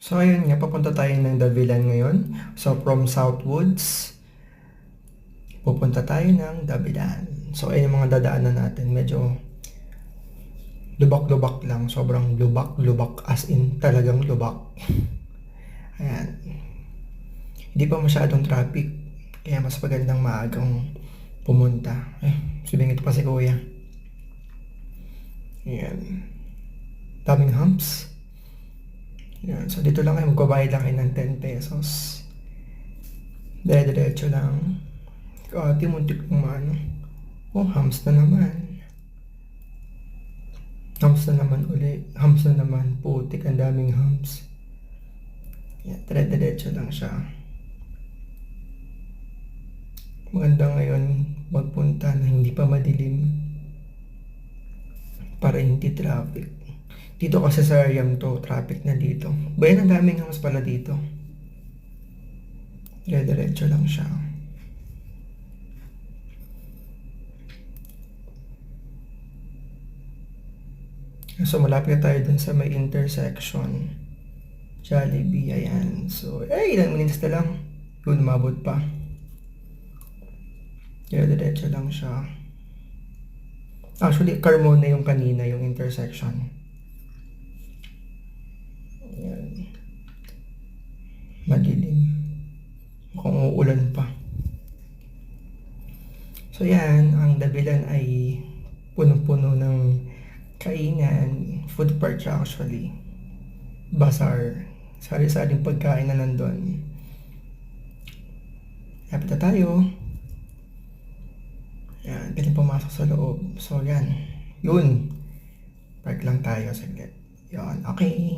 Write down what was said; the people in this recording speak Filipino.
So ayun nga, papunta tayo ng Davilan ngayon. So from Southwoods, pupunta tayo ng Davilan. So ayun yung mga dadaanan natin. Medyo lubak-lubak lang. Sobrang lubak-lubak as in talagang lubak. Ayan. Hindi pa masyadong traffic. Kaya mas magandang maagang pumunta. Sabihin ito pa si Kuya. Ayan. Daming humps. Yan. So, dito lang kayo, magbabayad lang kayo ng 10 pesos. Dire-diretso lang. Muntik kong maano. Oh, hams na naman. Hams na naman uli. Hams na naman. Putik, ang daming hams. Yan, dire-diretso lang siya. Maganda ngayon magpunta na hindi pa madilim. Para hindi traffic. Dito kasi sa area to, traffic na dito. Bayan, ang daming hams pala dito. Dire-diretso lang siya. So, malapit tayo dun sa may intersection. Jollibee, ayan. So, ilang minutes na lang. Yun, umabot pa. Dire-diretso lang siya. Actually, Carmona yung kanina, yung intersection. Ayan. Madilim. Mukhang uulan pa. So yan, ang Davilan ay puno-puno ng kainan. Food park siya actually. Bazaar. Sari-saring pagkain na nandun. Lapit na tayo. Yan, pwedeng pumasok sa loob. So yan. Yun. Park lang tayo saglit. Yan, okay.